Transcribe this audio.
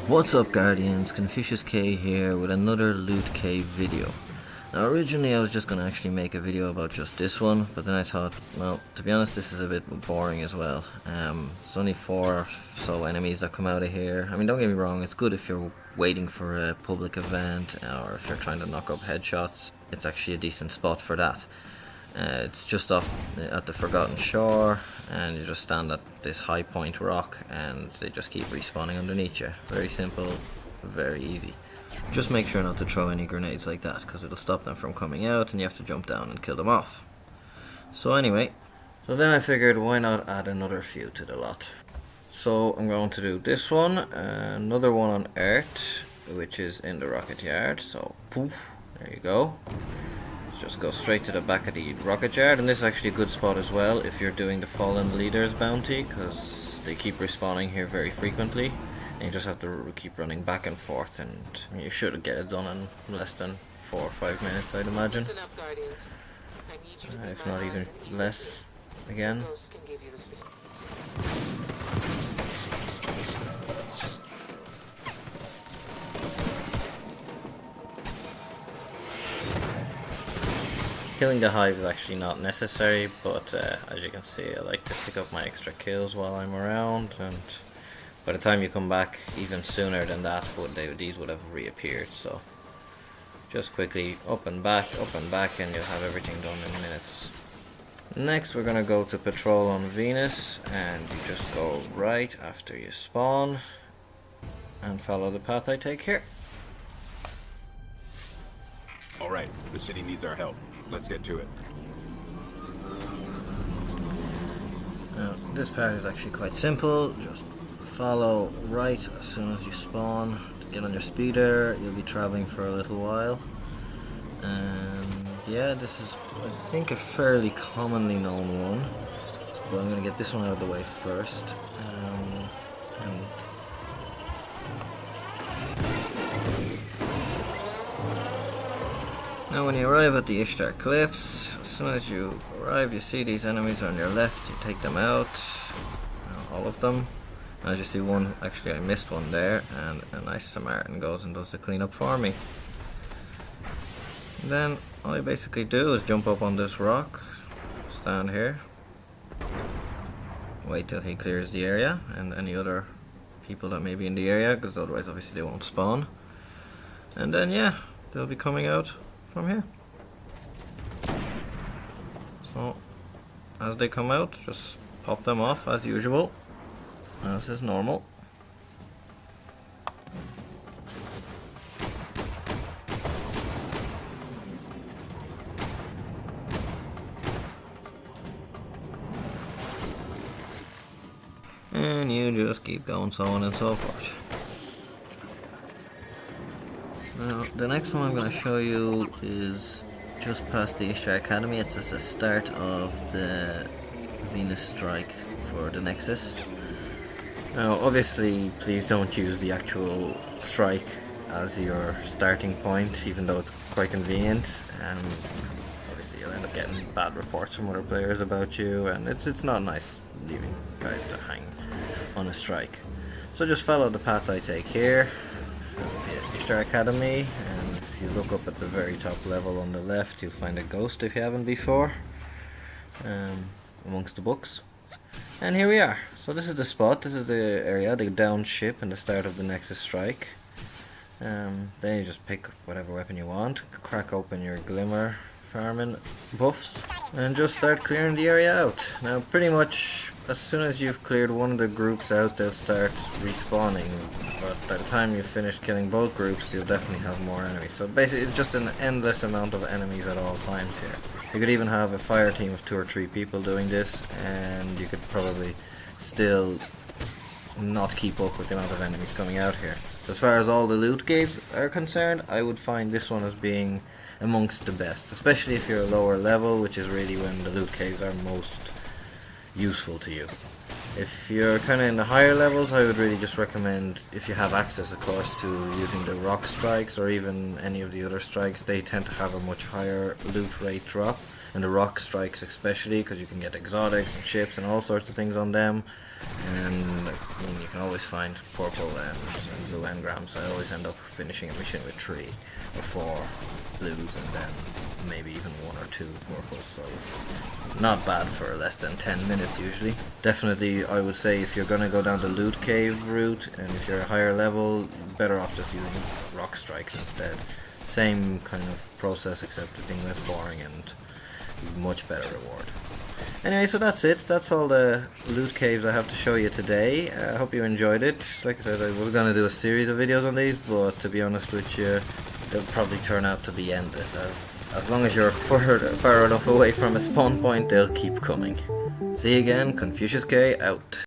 What's up, Guardians? Confucius K here with another Loot Cave video. Now originally I was just going to actually make a video about just this one, but then I thought, well, to be honest, this is a bit boring as well. It's only 4 or so enemies that come out of here. I mean, don't get me wrong, it's good if you're waiting for a public event or if you're trying to knock up headshots. It's actually a decent spot for that. It's just off at the Forgotten Shore, and you just stand at this high point rock and they just keep respawning underneath you. Very simple, very easy. Just make sure not to throw any grenades like that, because it'll stop them from coming out and you have to jump down and kill them off. So anyway, so then I figured, why not add another few to the lot. So I'm going to do this one, another one on Earth, which is in the rocket yard. So poof, there you go. Just go straight to the back of the rocket yard, and this is actually a good spot as well if you're doing the Fallen Leaders bounty, because they keep respawning here very frequently and you just have to keep running back and forth, and you should get it done in less than 4 or 5 minutes, I'd imagine. If not even less again. Killing the hive is actually not necessary, but as you can see, I like to pick up my extra kills while I'm around, and by the time you come back even sooner than that, these would have reappeared. So just quickly up and back, and you'll have everything done in minutes. Next we're going to go to patrol on Venus, and you just go right after you spawn and follow the path I take here. Alright, the city needs our help. Let's get to it. Now, this part is actually quite simple. Just follow right as soon as you spawn. Get on your speeder, you'll be traveling for a little while. And yeah, this is, I think, a fairly commonly known one. But I'm going to get this one out of the way first. Now when you arrive at the Ishtar Cliffs, as soon as you arrive you see these enemies on your left, you take them out, all of them. As you see one, actually I missed one there, and a nice Samaritan goes and does the cleanup for me. And then all you basically do is jump up on this rock, stand here, wait till he clears the area and any other people that may be in the area, because otherwise obviously they won't spawn. And then yeah, they'll be coming out from here. So as they come out, just pop them off as usual, as is normal. And you just keep going, so on and so forth. Now, the next one I'm going to show you is just past the Ishtar Academy. It's just the start of the Venus strike for the Nexus. Now, obviously, please don't use the actual strike as your starting point, even though it's quite convenient. Obviously, you'll end up getting bad reports from other players about you, and it's not nice leaving guys to hang on a strike. So just follow the path I take here. That's the Ishtar Academy, and if you look up at the very top level on the left, you'll find a ghost if you haven't before, amongst the books. And here we are. So this is the spot, this is the area, the down ship and the start of the Nexus strike. Then you just pick whatever weapon you want, crack open your glimmer farming buffs, and just start clearing the area out. Now pretty much as soon as you've cleared one of the groups out, they'll start respawning, but by the time you've finished killing both groups, you'll definitely have more enemies. So basically it's just an endless amount of enemies at all times here. You could even have a fire team of 2 or 3 people doing this, and you could probably still not keep up with the amount of enemies coming out here. As far as all the loot caves are concerned, I would find this one as being amongst the best, especially if you're a lower level, which is really when the loot caves are most useful to you. If you're kind of in the higher levels, I would really just recommend, if you have access of course, to using the rock strikes or even any of the other strikes. They tend to have a much higher loot rate drop, and the rock strikes especially, because you can get exotics and chips and all sorts of things on them. And I mean, you can always find purple and blue engrams. I always end up finishing a mission with 3 or 4 blues and then maybe even 1 or 2 purples, so not bad for less than 10 minutes usually. Definitely I would say, if you're gonna go down the loot cave route and if you're a higher level, better off just using rock strikes instead. Same kind of process, except it's being less boring and much better reward. Anyway, so that's it. That's all the loot caves I have to show you today. I hope you enjoyed it. Like I said, I was going to do a series of videos on these, but to be honest with you, they'll probably turn out to be endless. As long as you're far enough away from a spawn point, they'll keep coming. See you again. Confucius K out.